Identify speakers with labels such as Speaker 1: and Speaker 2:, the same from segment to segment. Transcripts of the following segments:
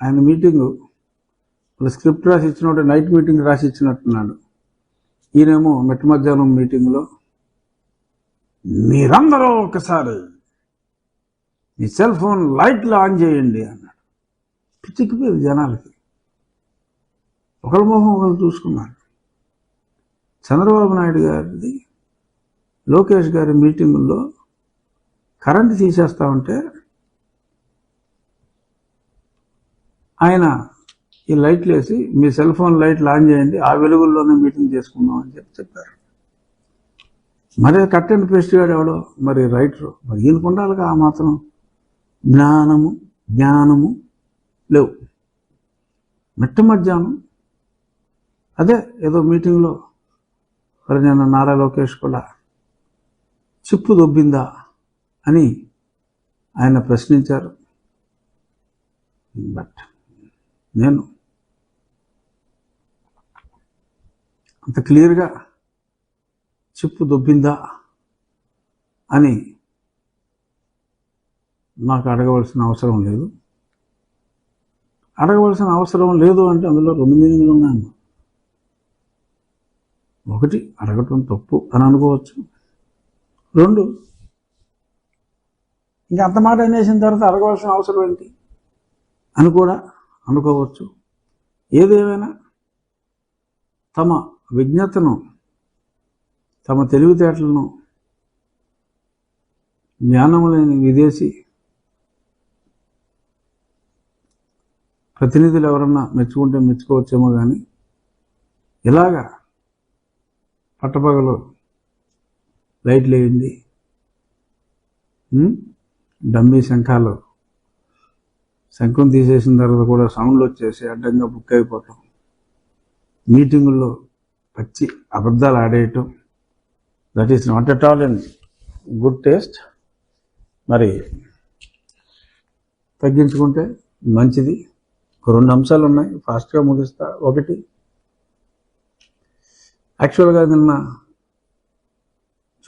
Speaker 1: ఆయన meeting script రాసి ఇచ్చినట్టు నైట్ మీటింగ్ రాసి ఇచ్చినట్టున్నాడు. ఈయనేమో మిట్ట మధ్యాహ్నం మీటింగ్లో మీరందరూ ఒకసారి మీ సెల్ ఫోన్ లైట్లు ఆన్ చేయండి అన్నాడు. పిచ్చిక్కిపోయింది జనాలకి. ఒకరి మొహం ఒకరు చూసుకున్నారు. చంద్రబాబు నాయుడు గారిది లోకేష్ గారి మీటింగుల్లో కరెంటు తీసేస్తా ఉంటే ఆయన ఈ లైట్లు వేసి మీ సెల్ ఫోన్ లైట్లు ఆన్ చేయండి, ఆ వెలుగుల్లోనే మీటింగ్ చేసుకుందాం అని చెప్పారు. మరి కట్ అండ్ పేస్ట్ గాడు ఎవడో మరి రైటరు, మరి ఈయనకు ఉండాలిగా ఆ మాత్రం జ్ఞానము లేవు. మిట్ట మధ్యాహ్నం అదే ఏదో మీటింగ్లో మరి నేను నారా లోకేష్ కూడా చిప్పు దొబ్బిందా అని ఆయన ప్రశ్నించారు. బట్ నేను అంత క్లియర్గా చిప్పు దొబ్బిందా అని నాకు అడగవలసిన అవసరం లేదు. అడగవలసిన అవసరం లేదు అంటే అందులో రెండు మీనింగ్లు ఉన్నాయి. ఒకటి, అడగటం తప్పు అని అనుకోవచ్చు. రెండు, ఇంకా అంత మాట అనేసిన తర్వాత అడగవలసిన అవసరం ఏంటి అని కూడా అనుకోవచ్చు. ఏదేమైనా తమ విజ్ఞతను, తమ తెలివితేటలను జ్ఞానం లేని విదేశీ ప్రతినిధులు ఎవరన్నా మెచ్చుకుంటే మెచ్చుకోవచ్చేమో, కానీ ఇలాగా పట్టపగలు లైట్లు వేయింది, డమ్మీ శంఖాలు, శంఖం తీసేసిన తర్వాత కూడా సౌండ్లు వచ్చేసి అడ్డంగా బుక్ అయిపోవటం, మీటింగుల్లో పచ్చి అబద్ధాలు ఆడేయటం, that is not at all in good taste. మరి తగ్గించుకుంటే మంచిది. రెండు అంశాలు ఉన్నాయి, ఫాస్ట్గా ముగిస్తా. ఒకటి, యాక్చువల్గా నిన్న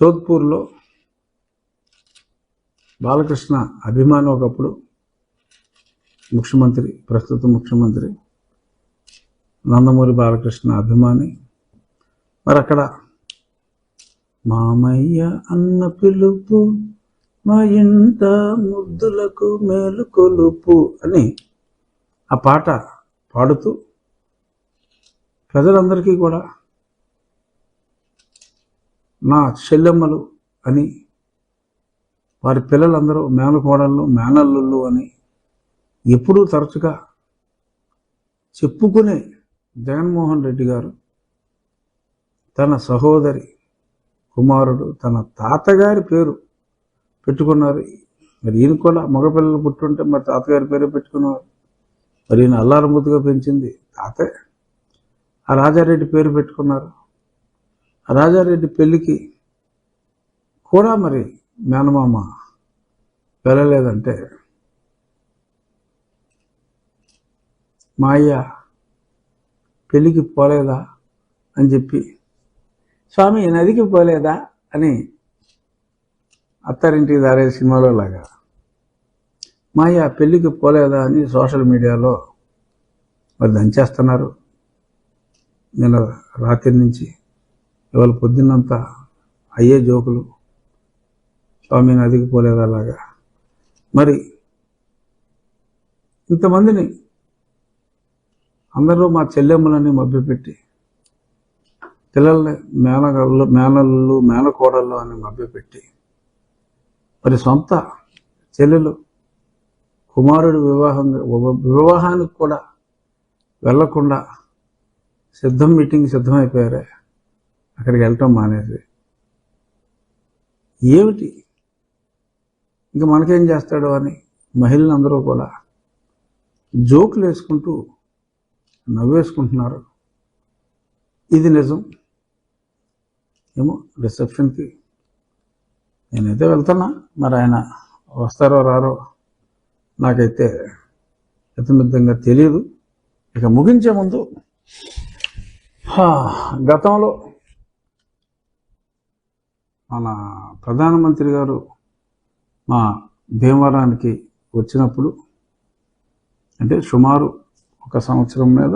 Speaker 1: జోధ్పూర్లో బాలకృష్ణ అభిమాని, ఒకప్పుడు ముఖ్యమంత్రి, ప్రస్తుత ముఖ్యమంత్రి నందమూరి బాలకృష్ణ అభిమాని, మరి అక్కడ మామయ్య అన్న పిలుపు మా ఇంట ముద్దులకు మేలు కొలుపు అని ఆ పాట పాడుతూ ప్రజలందరికీ కూడా నా చెల్లెమ్మలు అని, వారి పిల్లలందరూ మేనకోడళ్ళు మేనల్లుళ్ళు అని ఎప్పుడూ తరచుగా చెప్పుకునే జగన్మోహన్ రెడ్డి గారు తన సహోదరి కుమారుడు తన తాతగారి పేరు పెట్టుకున్నారు. మరి ఈయన కూడా మగపిల్లలు పుట్టుంటే మరి తాతగారి పేరే పెట్టుకున్నారు. మరి ఈయన అల్లారముద్దుగా పెంచింది తాతే. ఆ రాజారెడ్డి పేరు పెట్టుకున్నారు. ఆ రాజారెడ్డి పెళ్ళికి కూడా మరి మేనమామ వెళ్ళలేదంటే మా అయ్య పెళ్ళికి పోలేదా అని చెప్పి, స్వామి నదికి పోలేదా అని అత్తారింటికి దారే సినిమాలో లాగా మా అయ్య పెళ్ళికి పోలేదా అని సోషల్ మీడియాలో మరి దంచేస్తున్నారు. నేను రాత్రి నుంచి ఇవాళ పొద్దున్నంతా అయ్యే జోకులు, స్వామి నదికి పోలేదా అలాగా. మరి ఇంతమందిని అందరూ మా చెల్లెమ్మలని మభ్యపెట్టి, పిల్లల్ని మేనల్లు మేనకోడళ్ళు అని మభ్యపెట్టి, మరి సొంత చెల్లెలు కుమారుడు వివాహానికి కూడా వెళ్లకుండా మీటింగ్ సిద్ధమైపోయారే, అక్కడికి వెళ్ళటం మానేసి. ఏమిటి ఇంకా మనకేం చేస్తాడు అని మహిళలందరూ కూడా జోకులు వేసుకుంటూ నవ్వేసుకుంటున్నారు. ఇది నిజం ఏమో. రిసెప్షన్కి నేనైతే వెళ్తున్నా, మరి ఆయన వస్తారో రారో నాకైతే యథమిద్ధంగా తెలియదు. ఇక ముగించే ముందు, గతంలో మన ప్రధానమంత్రి గారు మా భీమవరానికి వచ్చినప్పుడు అంటే సుమారు 1 సంవత్సరం మీద,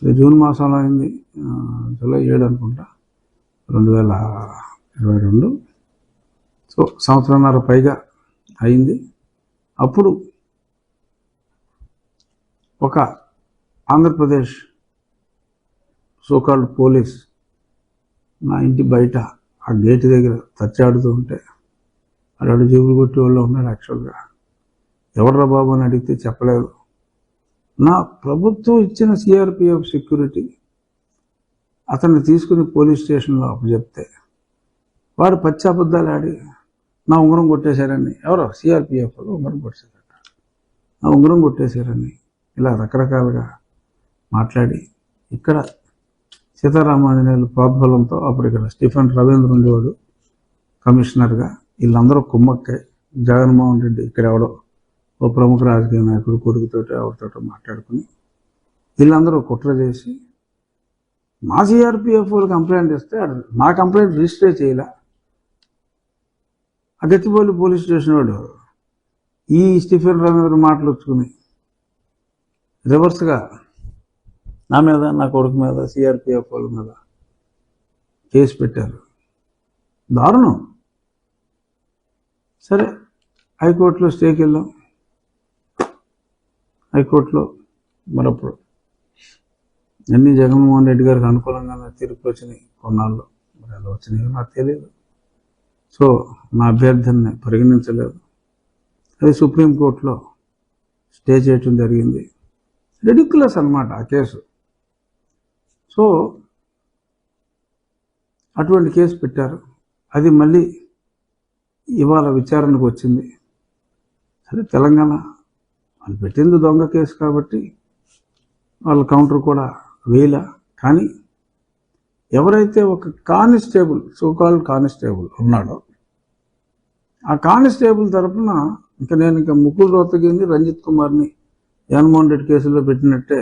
Speaker 1: ఇది జూన్ మాసంలో అయింది, జూలై 7 అనుకుంటా 2022. సో సంవత్సరంన్నర పైగా అయింది. అప్పుడు ఒక ఆంధ్రప్రదేశ్ సోకాల్డ్ పోలీస్ నా ఇంటి బయట ఆ గేటు దగ్గర తచ్చాడుతూ ఉంటే అడు జేబులు కొట్టి వాళ్ళు ఉన్నాడు. యాక్చువల్గా ఎవర్రా బాబు అని అడిగితే చెప్పలేదు. నా ప్రభుత్వం ఇచ్చిన సిఆర్పిఎఫ్ సెక్యూరిటీ అతన్ని తీసుకుని పోలీస్ స్టేషన్లో అప్పచెప్తే వాడు పచ్చి అబద్ధాలు ఆడి నా ఉంగరం కొట్టేశారని, ఎవరో సిఆర్పిఎఫ్ ఉంగరం కొట్టేశారట, నా ఉంగరం కొట్టేశారని ఇలా రకరకాలుగా మాట్లాడి ఇక్కడ సీతారామాంజనేయులు ప్రోద్బలంతో అప్పుడు ఇక్కడ స్టీఫెన్ రవీంద్ర ఉండేవాడు కమిషనర్గా. వీళ్ళందరూ కుమ్మక్కాయి జగన్మోహన్ రెడ్డి ఇక్కడ ఎవడో ఓ ప్రముఖ రాజకీయ నాయకుడు కొడుకుతోటి ఎవరితోటో మాట్లాడుకుని వీళ్ళందరూ కుట్ర చేసి మా సిఆర్పిఎఫ్ వాళ్ళు కంప్లైంట్ ఇస్తే నా కంప్లైంట్ రిజిస్టర్ చేయలే. ఆ గచ్చిబౌలి పోలీస్ స్టేషన్ వాడు ఈ స్టీఫెన్ రవీంద్ర మాటలు వచ్చుకుని రివర్స్గా నా మీద, నా కొడుకు మీద, సిఆర్పిఎఫ్ వాళ్ళ మీద కేసు పెట్టారు. దారుణం. సరే హైకోర్టులో స్టేకి వెళ్ళాం. హైకోర్టులో మరప్పుడు అన్నీ జగన్మోహన్ రెడ్డి గారికి అనుకూలంగానే తీర్పు వచ్చినాయి. కొన్నాళ్ళు మరి ఎలా వచ్చినాయో నాకు తెలియదు. సో నా అభ్యర్థిని పరిగణించలేదు. అది సుప్రీంకోర్టులో స్టే చేయటం జరిగింది. రెడిక్యులస్ అన్నమాట ఆ కేసు. సో అటువంటి కేసు పెట్టారు. అది మళ్ళీ ఇవాళ విచారణకు వచ్చింది. సరే తెలంగాణ వాళ్ళు పెట్టింది దొంగ కేసు కాబట్టి వాళ్ళ కౌంటర్ కూడా వేయలే. కానీ ఎవరైతే ఒక కానిస్టేబుల్, సోకాల్డ్ కానిస్టేబుల్ ఉన్నాడో ఆ కానిస్టేబుల్ తరఫున నేను ముకుల్ రోహతగిని, రంజిత్ కుమార్ని జగన్మోహన్ రెడ్డి కేసులో పెట్టినట్టే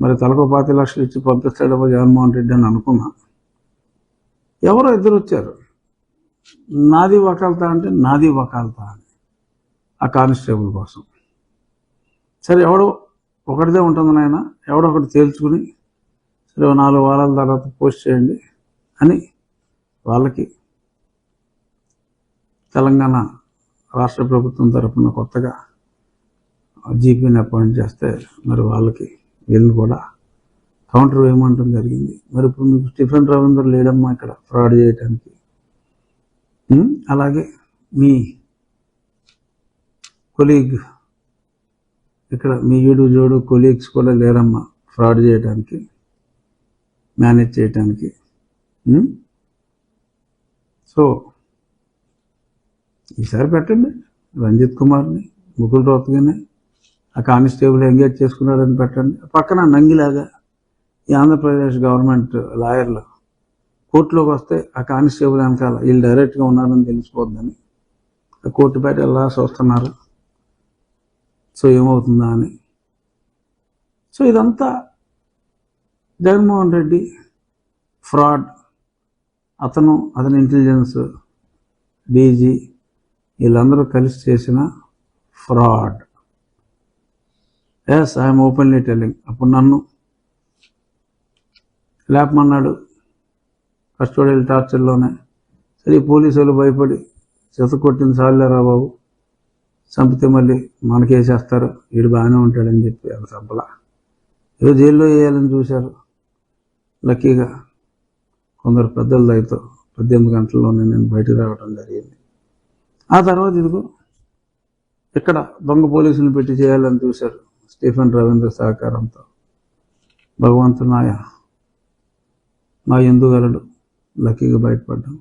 Speaker 1: మరి తలకు 25 లక్షలు ఇచ్చి పంపిస్తాడేమో జగన్మోహన్ రెడ్డి అని అనుకున్నా. ఎవరో ఇద్దరు వచ్చారు, నాది వకాల్తా అంటే నాది వకాల్తా అని ఆ కానిస్టేబుల్ కోసం. సరే ఎవడో ఒకటిదే ఉంటుంది నాయన, ఎవడో ఒకటి తేల్చుకుని సరే 4 వారాల తర్వాత పోస్ట్ చేయండి అని వాళ్ళకి తెలంగాణ రాష్ట్ర ప్రభుత్వం తరఫున కొత్తగా జీపీని అపాయింట్ చేస్తే మరి వాళ్ళకి వీళ్ళు కూడా కౌంటర్ వేయమంటం జరిగింది. మరి ఇప్పుడు మీకు స్టీఫెన్ రవీంద్ర లేడమ్మా ఇక్కడ ఫ్రాడ్ చేయడానికి, అలాగే మీ కొలీగ్ ఇక్కడ మీ ఈడు జోడు కొలీగ్స్ కూడా లేరమ్మా ఫ్రాడ్ చేయడానికి, మేనేజ్ చేయడానికి. సో ఈసారి పెట్టండి రంజిత్ కుమార్ని, ముకుల్ రోహతగిని ఆ కానిస్టేబుల్ ఎంగేజ్ చేసుకున్నాడని పెట్టండి. పక్కన నంగిలాగా ఈ ఆంధ్రప్రదేశ్ గవర్నమెంట్ లాయర్లు కోర్టులోకి వస్తే ఆ కానిస్టేబుల్ వెనకాల వీళ్ళు డైరెక్ట్గా ఉన్నారని తెలిసిపోద్దని ఆ కోర్టు బయట ఎలా చూస్తున్నారు. సో ఏమవుతుందా అని. సో ఇదంతా జగన్మోహన్ రెడ్డి ఫ్రాడ్, అతని ఇంటెలిజెన్స్, డీజీ వీళ్ళందరూ కలిసి చేసిన fraud. Yes, I'm openly telling. అప్పుడు నన్ను లేపమన్నాడు కస్టోడియల్ టార్చర్లోనే. సరే పోలీసులు భయపడి చెతకొట్టింది చాలేరా బాబు, చంపితే మళ్ళీ మనకేసేస్తారు, వీడు బాగానే ఉంటాడని చెప్పి అది చంపలా. ఏదో జైల్లో వేయాలని చూశారు. లక్కీగా కొందరు పెద్దల దయతో 18 గంటల్లోనే నేను బయటకు రావడం జరిగింది. ఆ తర్వాత ఇదిగో ఇక్కడ దొంగ పోలీసులు పెట్టి చేయాలని చూశారు స్టీఫెన్ రవీంద్ర సహకారంతో. భగవంతుడు నా ఎందుగలడు, లక్కీగా బయటపడ్డాం.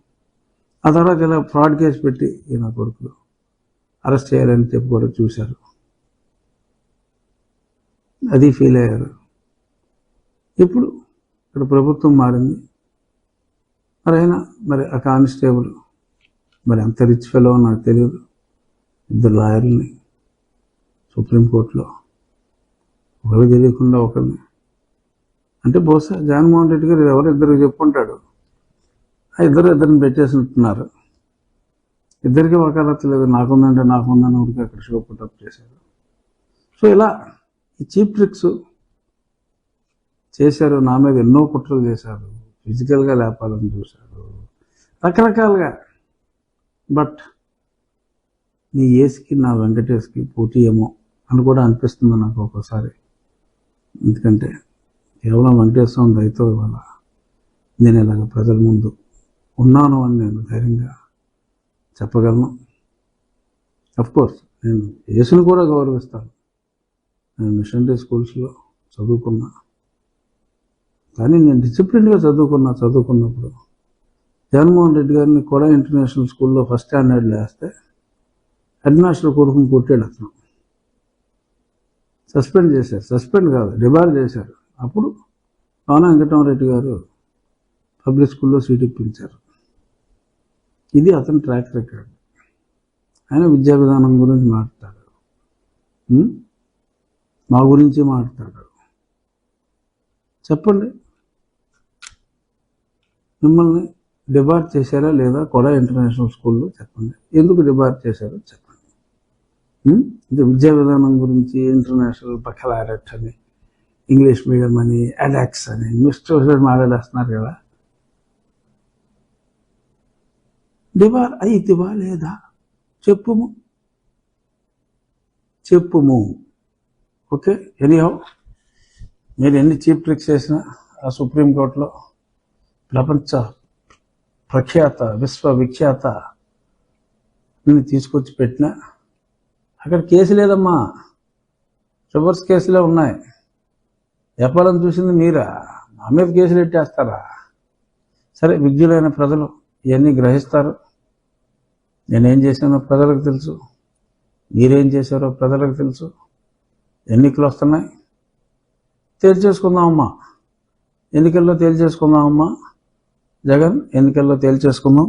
Speaker 1: ఆ తర్వాత ఇలా ఫ్రాడ్ కేసు పెట్టి నా కొడుకులు అరెస్ట్ చేయాలని చెప్పి కూడా చూశారు. అది ఫీల్ అయ్యారు. ఇప్పుడు ఇక్కడ ప్రభుత్వం మారింది. మరి ఆ కానిస్టేబుల్ మరి ఎంత రిచ్ ఫెలో నాకు తెలియదు. 2 లాయర్లని సుప్రీంకోర్టులో ఒకరికి తెలియకుండా ఒకరిని, అంటే బహుశా జగన్మోహన్ రెడ్డి గారు ఇద్దరికి చెప్పుకుంటాడు. ఆ ఇద్దరిని పెట్టేసినట్టున్నారు. ఇద్దరికి వకాలత్తు లేదు, నాకుందని ఊరికి అక్కడ షో పుటప్ చేశారు. సో ఇలా ఈ చీప్ ట్రిక్స్ చేశారు, నా మీద ఎన్నో కుట్రలు చేశారు, ఫిజికల్గా లేపాలని చూశారు, రకరకాలుగా. బట్ నీ ఏసుకి నా వెంకటేష్కి పోటీ ఏమో అని కూడా అనిపిస్తుంది నాకు ఒక్కోసారి. ఎందుకంటే కేవలం వెంకటేశ్వర దయతో ఇవాళ నేను ఇలాగ ప్రజల ముందు ఉన్నాను అని నేను ధైర్యంగా చెప్పగలను. కోర్స్ నేను యేసుని కూడా గౌరవిస్తాను. నేను మిషనరీ స్కూల్స్లో చదువుకున్నా, కానీ నేను డిసిప్లిన్గా చదువుకున్నప్పుడు జగన్మోహన్ రెడ్డి గారిని కూడా ఇంటర్నేషనల్ స్కూల్లో ఫస్ట్ స్టాండర్డ్లో వేస్తే హెడ్ మాస్టర్ కొడుకుని కొట్టాడు అతను. సస్పెండ్ చేశారు, సస్పెండ్ కాదు డిబార్ చేశారు. అప్పుడు పవన్ వెంకటరామరెడ్డి గారు పబ్లిక్ స్కూల్లో సీట్ ఇప్పించారు. ఇది అతని ట్రాక్ రికార్డ్. ఆయన విద్యా విధానం గురించి మాట్లాడతాడు, మా గురించి మాట్లాడతాడు. చెప్పండి, మిమ్మల్ని డిబార్ చేశారా లేదా కూడా ఇంటర్నేషనల్ స్కూల్లో? చెప్పండి, ఎందుకు డిబార్ చేశారో చెప్పండి. ఇది విద్యా విధానం గురించి ఇంటర్నేషనల్ బకలారెట్ అని, ఇంగ్లీష్ మీడియం అని, అడాక్స్ అని మిస్టర్ మాట్లాడేస్తున్నారు కదా. డిబార్ అయితివా లేదా చెప్పుము. ఓకే, ఎనీహౌ మీరు ఎన్ని చీప్ ట్రిక్స్ చేసినా ఆ సుప్రీంకోర్టులో ప్రపంచ ప్రఖ్యాత విశ్వవిఖ్యాత తీసుకొచ్చి పెట్టినా అక్కడ కేసు లేదమ్మా, రివర్స్ కేసులే ఉన్నాయి. చెప్పాలని చూసింది మీరా, మా మీద కేసులు పెట్టేస్తారా? సరే, విజ్ఞులైన ప్రజలు ఇవన్నీ గ్రహిస్తారు. నేనేం చేశానో ప్రజలకు తెలుసు, మీరేం చేశారో ప్రజలకు తెలుసు. ఎన్నికలు వస్తున్నాయి, తేల్చేసుకుందామమ్మా. ఎన్నికల్లో తేల్చేసుకుందామమ్మా. జగన్, ఎన్నికల్లో తేల్చేసుకుందాం.